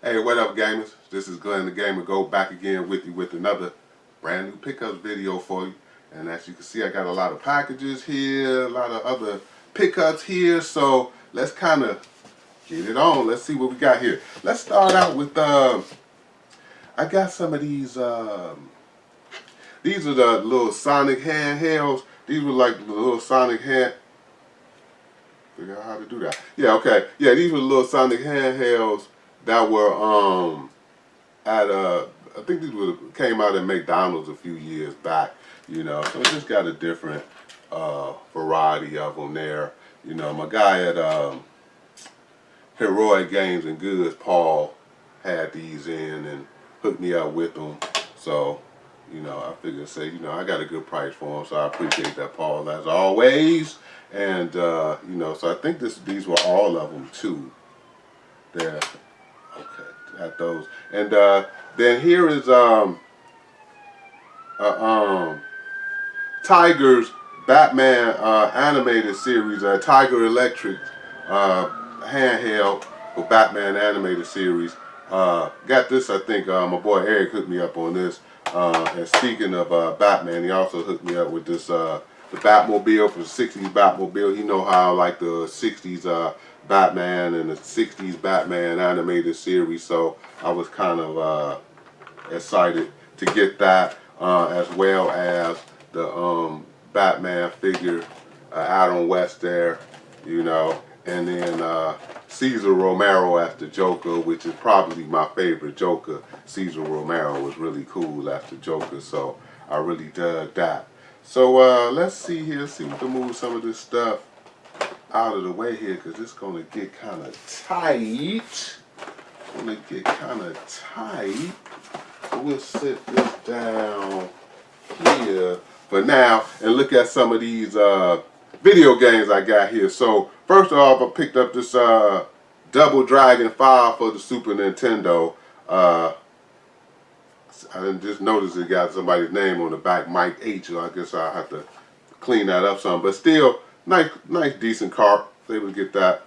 Hey, what up, gamers? This is Glenn the Gamer. Go back again with you with another brand new pickups video for you. And as you can see, I got a lot of packages here, a lot of other pickups here. So let's kind of get it on. Let's see what we got here. Let's start out with I got some of these. These are the little Sonic handhelds. These were like the little Sonic hand. Figure out how to do that. Yeah, okay. Yeah, these were the little Sonic handhelds that were at I think these came out at McDonald's a few years back, you know. So it just got a different variety of them there. You know, my guy at Heroic Games and Goods, Paul, had these in and hooked me up with them. So, you know, I figured, say, you know, I got a good price for them, so I appreciate that, Paul, as always. And you know, so I think these were all of them too. There, okay, at those. And then here is Tiger's Batman animated series, Tiger Electric handheld for Batman animated series. Got this, I think my boy Eric hooked me up on this. And speaking of Batman, he also hooked me up with this the Batmobile from the 60s Batmobile. You know how I like the 60s Batman and the 60s Batman animated series, so I was kind of excited to get that, as well as the Batman figure, Adam West there, you know, and then Cesar Romero as the Joker, which is probably my favorite Joker. Cesar Romero was really cool as the Joker, so I really dug that. So let's see here, see if we can move some of this stuff out of the way here, because it's going to get kind of tight. So we'll sit this down here for now and look at some of these video games I got here. So first off, I picked up this Double Dragon 5 for the Super Nintendo. I didn't just notice it got somebody's name on the back, Mike H. So I guess I'll have to clean that up some. But still, nice, decent cart. They would get that.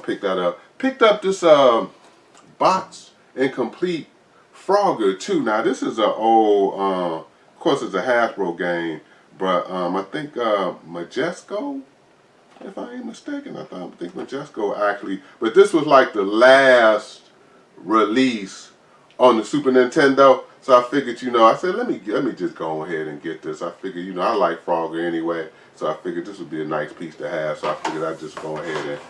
Pick that up. Picked up this Box Incomplete Frogger too. Now this is an old, of course it's a Hasbro game, but I think Majesco, if I ain't mistaken, I think Majesco actually. But this was like the last release on the Super Nintendo, so I figured, you know, I said let me just go ahead and get this. I figured, you know, I like Frogger anyway, so I figured this would be a nice piece to have. So I figured I'd just go ahead and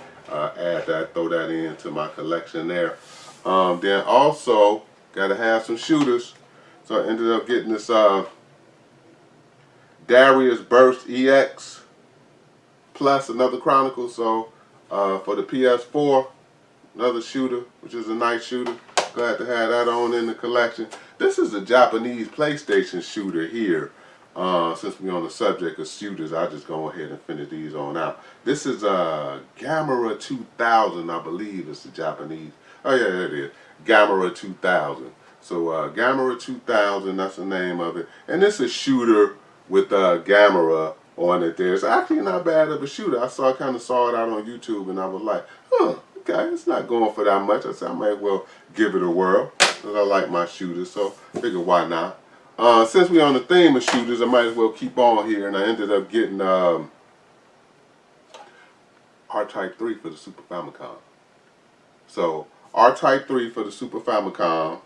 add that, throw that into my collection there. Then also gotta have some shooters, so I ended up getting this Darius Burst Ex plus another Chronicle. So for the PS4, another shooter, which is a nice shooter. Glad to have that on in the collection. This is a Japanese PlayStation shooter here. Since we're on the subject of shooters, I'll just go ahead and finish these on out. This is Gamera 2000, I believe it's the Japanese. Oh yeah, it is. Gamera 2000. So Gamera 2000, that's the name of it. And this is a shooter with Gamera on it there. It's actually not bad of a shooter. I kind of saw it out on YouTube and I was like, huh. Okay, it's not going for that much. I said I might as well give it a whirl, because I like my shooters, so I figured why not. Since we're on the theme of shooters, I might as well keep on here, and I ended up getting R-Type 3 for the Super Famicom. So R-Type 3 for the Super Famicom,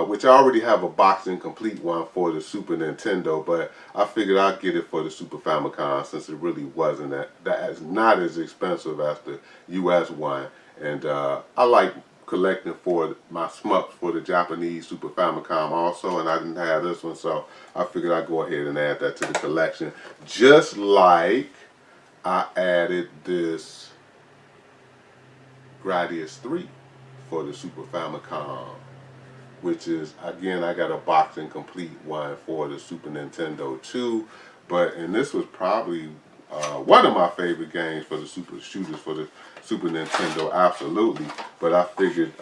which I already have a Box Incomplete one for the Super Nintendo, but I figured I'd get it for the Super Famicom since it really wasn't that is not as expensive as the US one. And I like collecting for my smucks for the Japanese Super Famicom also, and I didn't have this one, so I figured I'd go ahead and add that to the collection. Just like I added this Gradius 3 for the Super Famicom, which is, again, I got a Box Incomplete one for the Super Nintendo too. And this was probably one of my favorite games for the super shooters for the Super Nintendo, absolutely. But I figured,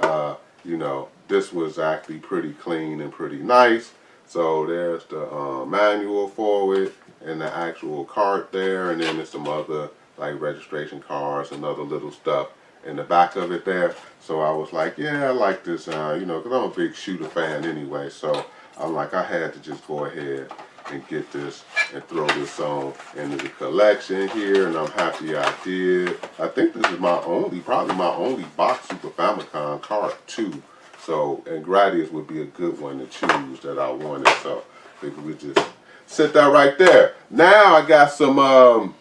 you know, this was actually pretty clean and pretty nice. So there's the manual for it and the actual cart there, and then there's some other like registration cards and other little stuff in the back of it there. So I was like, yeah, I like this, you know, because I'm a big shooter fan anyway. So I'm like, I had to just go ahead and get this and throw this on into the collection here, and I'm happy I did. I think this is probably my only box Super Famicom cart too. So, and Gradius would be a good one to choose that I wanted. So, I think we just set that right there. Now I got some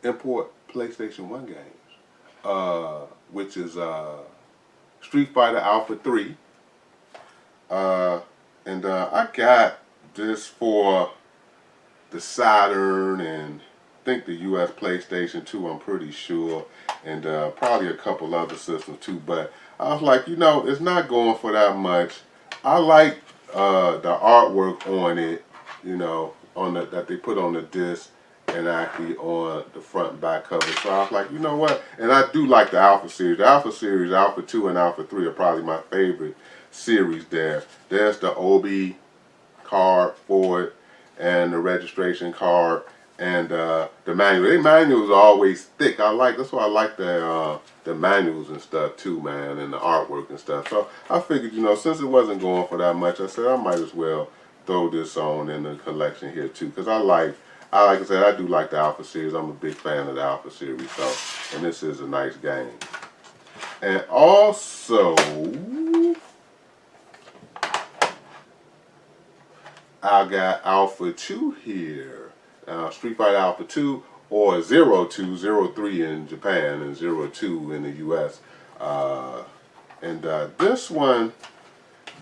import PlayStation 1 games, which is Street Fighter Alpha 3. And I got this for the Saturn and I think the US PlayStation 2, I'm pretty sure, and probably a couple other systems too. But I was like, you know, it's not going for that much. I like the artwork on it, you know, that they put on the disc and actually on the front and back cover. So I was like, you know what? And I do like the Alpha series. The Alpha series, Alpha 2 and Alpha 3 are probably my favorite series there. There's the OB card for it and the registration card and the manual. The manuals are always thick. That's why I like the manuals and stuff too, man, and the artwork and stuff. So I figured, you know, since it wasn't going for that much, I said I might as well throw this on in the collection here too, because like I said, I do like the Alpha series. I'm a big fan of the Alpha series. So, and this is a nice game. And also, I got Alpha 2 here. Street Fighter Alpha 2 or 0203 in Japan and 02 in the US. And this one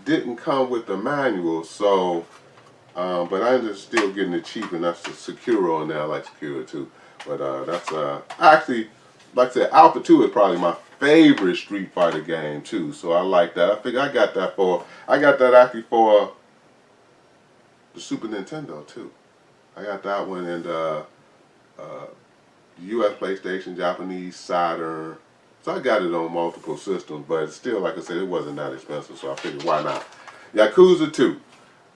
didn't come with the manual, so but I'm just still getting it cheap, and that's the Sekiro on there. I like Sekiro too. But that's actually, like I said, Alpha 2 is probably my favorite Street Fighter game too. So I like that. I think I got that actually for the Super Nintendo too. I got that one in the US PlayStation, Japanese, Saturn. So I got it on multiple systems, but still, like I said, it wasn't that expensive, so I figured why not. Yakuza 2.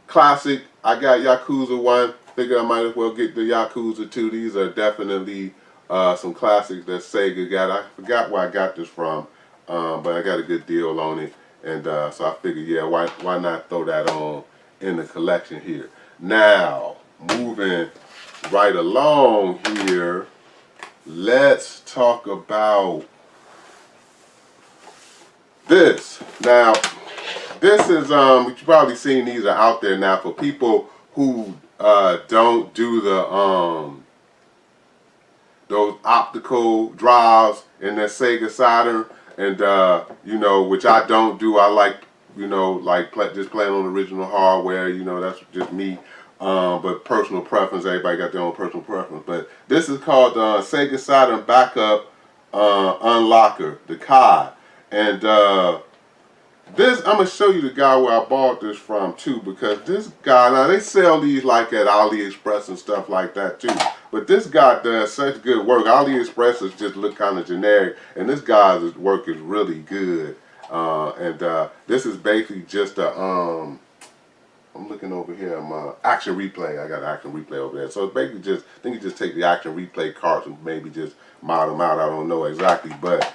Classic. I got Yakuza 1. Figured I might as well get the Yakuza 2. These are definitely some classics that Sega got. I forgot where I got this from, but I got a good deal on it. And so I figured, yeah, why not throw that on in the collection here. Now, moving right along here, let's talk about this. Now, this is, you've probably seen these are out there now for people who don't do the, those optical drives in their Sega Saturn, and, you know, which I don't do. I like, you know, like just playing on original hardware, you know, that's just me. But personal preference, everybody got their own personal preference. But this is called Sega Saturn Backup Unlocker, the COD. And this, I'm going to show you the guy where I bought this from too, because this guy, now they sell these like at AliExpress and stuff like that too. But this guy does such good work. AliExpress is just look kind of generic, and this guy's work is really good. This is basically just a, I'm looking over here at my action replay. I got an action replay over there. So it's basically just, I think you just take the action replay carts and maybe just mod them out. I don't know exactly. But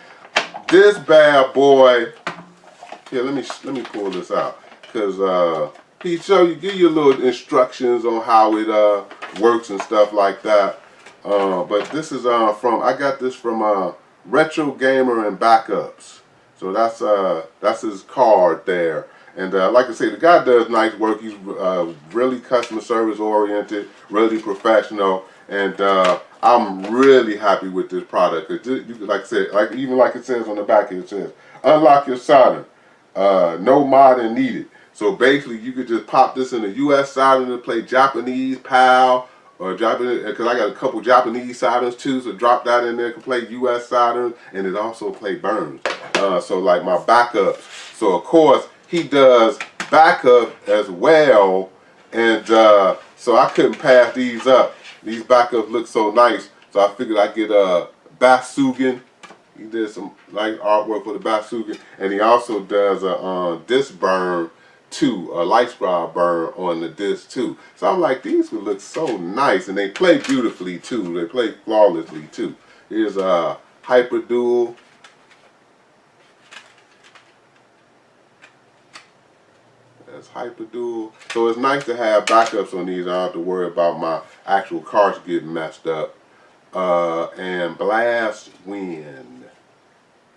this bad boy, here, let me pull this out. Because he give you little instructions on how it works and stuff like that. But this is I got this from Retro Gamer and Backups. So that's his card there. And like I say, the guy does nice work. He's really customer service oriented, really professional, and I'm really happy with this product. Cause like I said, even like it says on the back here, it says unlock your Saturn, no modding needed. So basically, you could just pop this in the US Saturn and play Japanese PAL, or Japanese, because I got a couple Japanese Saturns too, so drop that in there, can play US Saturn, and it also play Burns. So like my backups. So of course, he does backup as well, and so I couldn't pass these up. These backups look so nice, so I figured I'd get a Basugan. He did some nice artwork for the Basugan, and he also does a disc burn too, a light scrub burn on the disc too. So I'm like, these would look so nice, and they play beautifully too. They play flawlessly too. Here's a Hyper Dual. That's Hyper Dual. So it's nice to have backups on these. I don't have to worry about my actual carts getting messed up. And Blast Wind.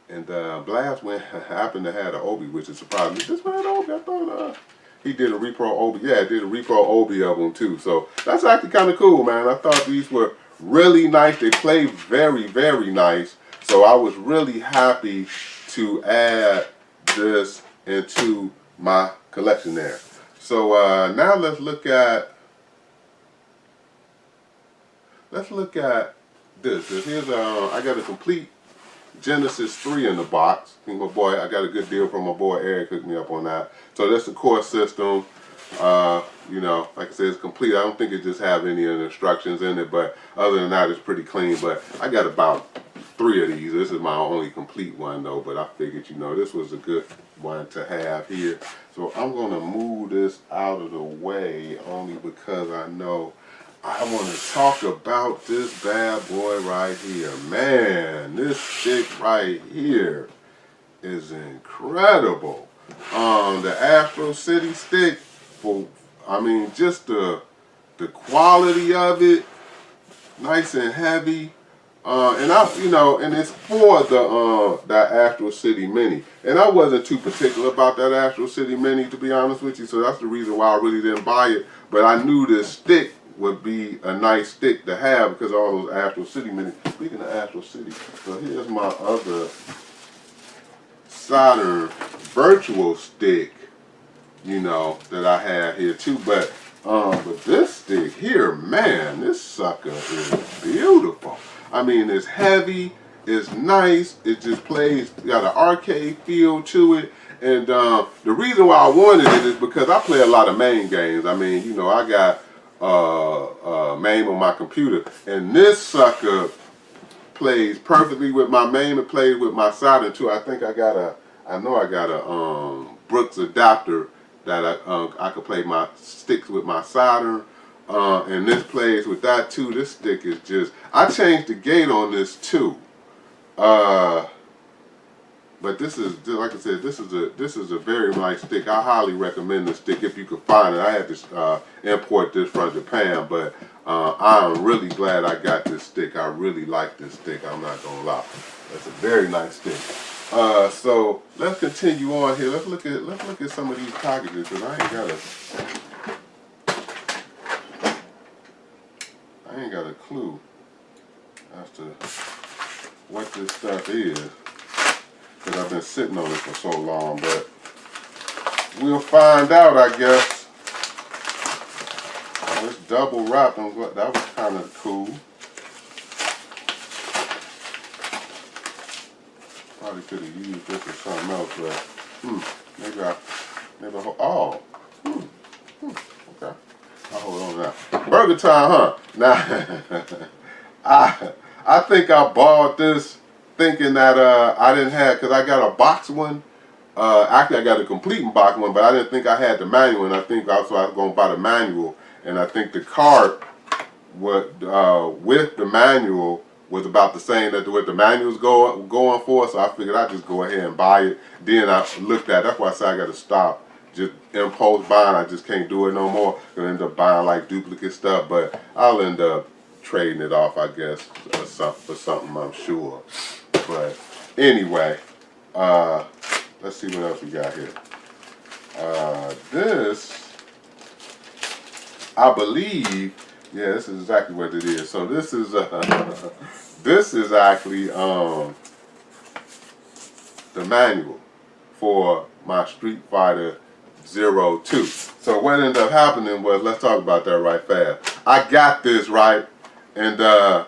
And Blast Wind happened to have an Obi, which is surprising. This man had an Obi. I thought he did a Repro Obi. Yeah, did a Repro Obi of them too. So that's actually kind of cool, man. I thought these were really nice. They play very, very nice. So I was really happy to add this into my collection there. So now let's look at this. Here's I got a complete Genesis 3 in the box. I think I got a good deal from my boy Eric, hooked me up on that. So that's the core system. You know, like I said, it's complete. I don't think it just have any of the instructions in it, but other than that, it's pretty clean. But I got about 3 of these. This is my only complete one though, but I figured, you know, this was a good one to have here. So I'm gonna move this out of the way only because I know I want to talk about this bad boy right here. Man, this stick right here is incredible. The Astro City stick, I mean, just the quality of it, nice and heavy. And and it's for that Astro City Mini. And I wasn't too particular about that Astro City Mini, to be honest with you. So that's the reason why I really didn't buy it. But I knew this stick would be a nice stick to have because of all those Astro City Minis. Speaking of Astro City, so here's my other Saturn virtual stick, you know, that I have here too. But this stick here, man, this sucker is beautiful. I mean, it's heavy, it's nice, it just plays, got an arcade feel to it. And the reason why I wanted it is because I play a lot of main games. I mean, you know, I got MAME on my computer, and this sucker plays perfectly with my MAME. It plays with my Saturn too. I think I got a Brooks adapter that I could play my sticks with my Saturn, and this plays with that too. This stick is just, I changed the gate on this too. But this is, like I said, this is a very nice stick. I highly recommend this stick if you could find it. I had to import this from Japan, but I'm really glad I got this stick. I really like this stick. I'm not gonna lie. That's a very nice stick. So let's continue on here. Let's look at some of these packages because I ain't got a clue as to what this stuff is. Because I've been sitting on it for so long, but we'll find out, I guess. Oh, it's double wrapped. That was kind of cool. Probably could have used this or something else, but okay. I'll hold on to that. Burger time, huh? Now, I think I bought this thinking that I didn't have, because I got a box one. Actually, I got a complete box one, but I didn't think I had the manual, and I think also I was going to buy the manual, and I think the cart with the manual was about the same that what the manual's going for, so I figured I'd just go ahead and buy it. Then I looked at it. That's why I said I got to stop. Just impulse buying, I just can't do it no more. I'm gonna end up buying like duplicate stuff, but I'll end up trading it off, I guess, for something, I'm sure. But anyway, let's see what else we got here. This, I believe, yeah, this is exactly what it is. So this is actually the manual for my Street Fighter 02. So what ended up happening was, let's talk about that right fast. I got this right, and the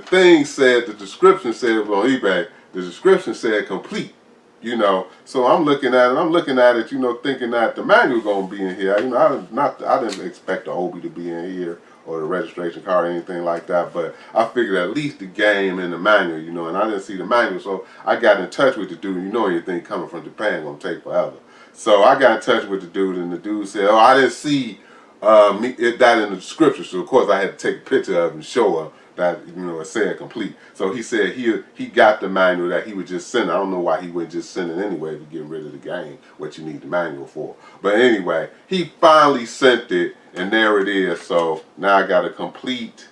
thing said, the description said, it was on eBay, the description said complete, you know. So I'm looking at it, you know, thinking that the manual gonna be in here. You know, I didn't expect the Obi to be in here or the registration card or anything like that, but I figured at least the game and the manual, you know, and I didn't see the manual, so I got in touch with the dude. You know, anything coming from Japan gonna take forever. So I got in touch with the dude, and the dude said, "Oh, I didn't see that in the description." So of course I had to take a picture of it and show him that it said complete. So he said he got the manual that he would just send. I don't know why he wouldn't just send it anyway if you're getting rid of the game, what you need the manual for. But anyway, he finally sent it, and there it is. So now I got a complete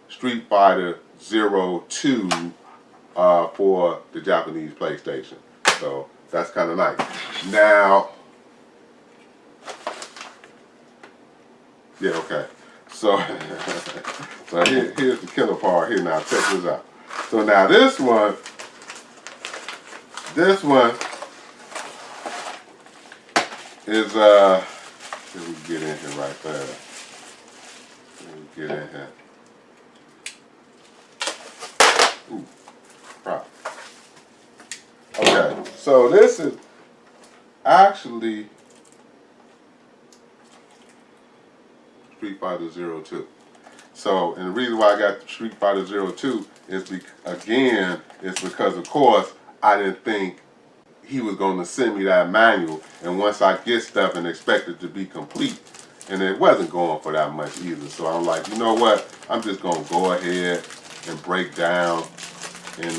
Street Fighter 02 for the Japanese PlayStation. So that's kind of nice. Now, yeah, okay. So, so here's the killer part here. Now, check this out. So now this one is let me get in here right there. Let me get in here. Ooh, crap. Okay, so this is actually Street Fighter 02. So, and the reason why I got Street Fighter 02 is because of course I didn't think he was going to send me that manual, and once I get stuff and expect it to be complete, and it wasn't going for that much either. So I'm like, you know what? I'm just going to go ahead and break down and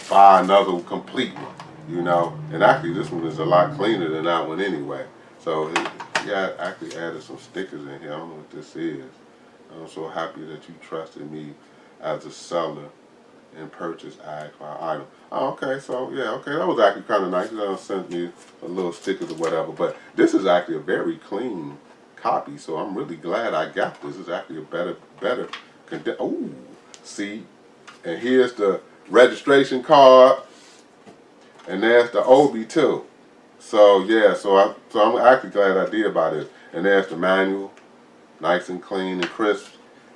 buy another complete one, And actually, this one is a lot cleaner than that one anyway. So yeah, actually added some stickers in here. I don't know what this is. I'm so happy that you trusted me as a seller and purchased ag for our item. Oh, okay, so yeah, okay, that was actually kind of nice. They sent me a little stickers or whatever. But this is actually a very clean copy, so I'm really glad I got this. It's actually a better condition. Oh, see, and here's the registration card, and there's the Obi too. So yeah, so I'm actually glad I did buy this. And there's the manual, nice and clean and crisp,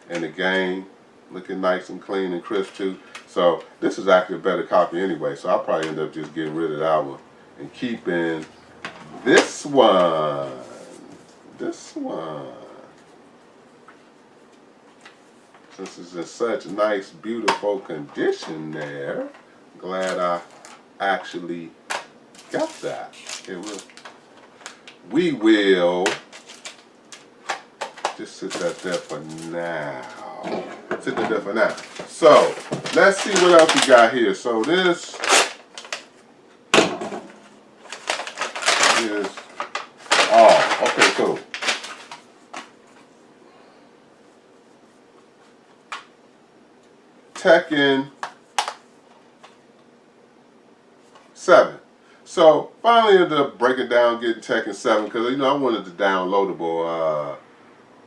and the game looking nice and clean and crisp too. So this is actually a better copy anyway. So I'll probably end up just getting rid of that one and keeping this one. This one. Since it's in such nice, beautiful condition there, glad I actually got that. Okay, we will just sit that there for now. Sit that there for now. So, let's see what else we got here. So this is, okay, cool. Tekken 7. So finally ended up breaking down, getting Tekken 7 because I wanted the downloadable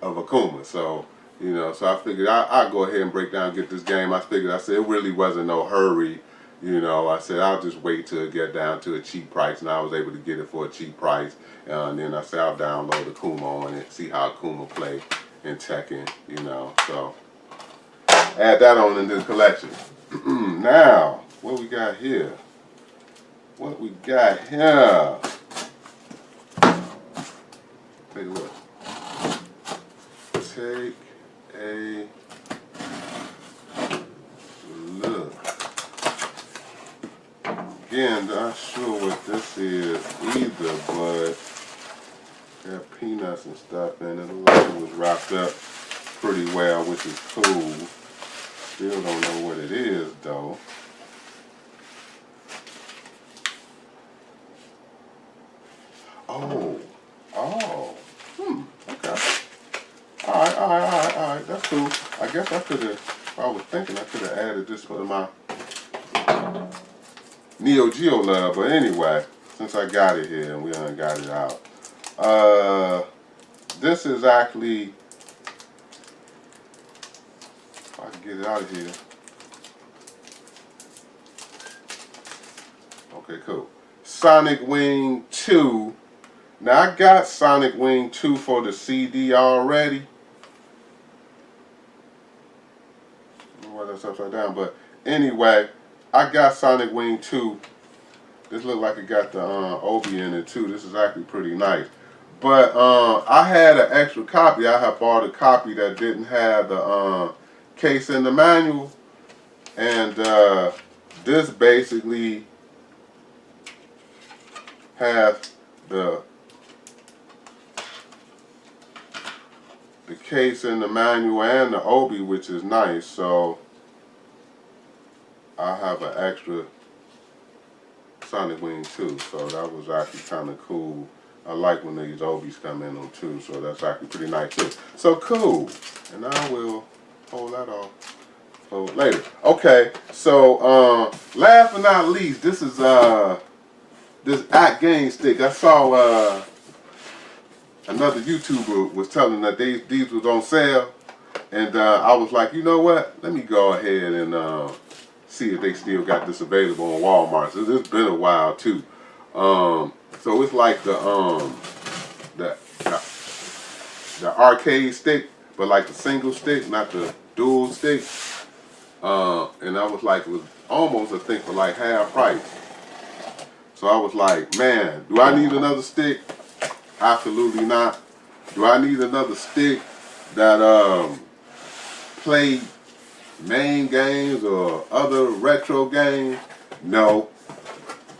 of Akuma. So so I figured I'll go ahead and break down, get this game. I said it really wasn't no hurry. I said I'll just wait till it get down to a cheap price, and I was able to get it for a cheap price. And then I said I'll download Akuma on it, see how Akuma play in Tekken. So add that on into the collection. Now, what we got here? What we got here? Take a look. Take a look. Again, not sure what this is either, but got peanuts and stuff in it. It looks like it was wrapped up pretty well, which is cool. Still don't know what it is though. Okay. Alright, that's cool. I guess I was thinking I could have added this for my Neo Geo love, but anyway, since I got it here and we done got it out. This is actually, if I can get it out of here. Okay, cool. Sonic Wing 2. Now I got Sonic Wing 2 for the CD already. I don't know why that's upside down, but anyway, I got Sonic Wing 2. This looks like it got the Obi in it too. This is actually pretty nice. But I had an extra copy. I had bought a copy that didn't have the case in the manual. And this basically has the case and the manual and the Obi, which is nice. So I have an extra Sonic Wing too. So that was actually kind of cool. I like when these Obis come in on too. So that's actually pretty nice too. So cool. And I will hold that off for later. Okay. So last but not least, this is this Act Game stick. I saw another YouTuber was telling that these was on sale, and I was like, you know what? Let me go ahead and see if they still got this available on Walmart. So it's been a while too. So it's like the arcade stick, but like the single stick, not the dual stick. And I was like, it was almost I think for like half price. So I was like, man, do I need another stick? Absolutely not. Do I need another stick that play main games or other retro games? No.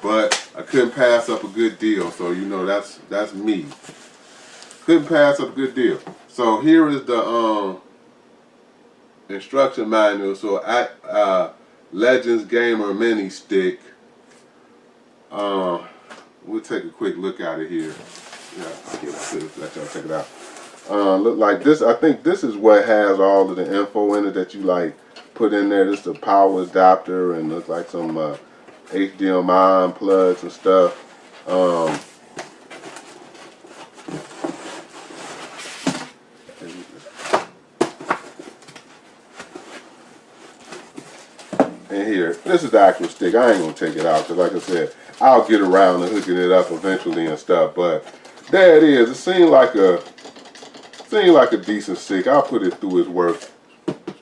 But I couldn't pass up a good deal. So you know that's me. Couldn't pass up a good deal. So here is the instruction manual. So Legends Gamer Mini Stick. We'll take a quick look at it here. Yeah, let y'all check it out. Look like this. I think this is what has all of the info in it that you like put in there. This is the power adapter and looks like some HDMI plugs and stuff. And here, this is the actual stick. I ain't gonna take it out because, like I said, I'll get around to hooking it up eventually and stuff. But there it is. It seemed like a decent stick. I'll put it through its work.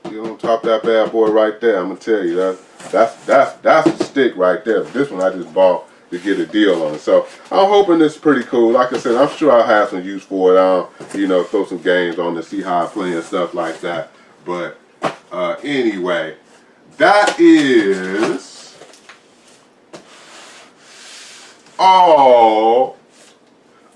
You don't top that bad boy right there. I'm gonna tell you that's the stick right there. This one I just bought to get a deal on it. So I'm hoping this is pretty cool. Like I said, I'm sure I'll have some use for it. You know, throw some games on to see how I play and stuff like that. But anyway, that is all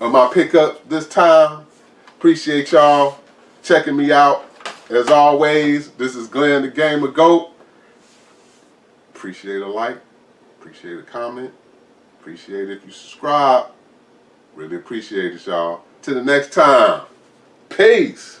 of my pickups this time. Appreciate y'all checking me out. As always, this is Glenn the Gamer Goat. Appreciate a like, appreciate a comment, appreciate if you subscribe. Really appreciate it, y'all. Till the next time, peace.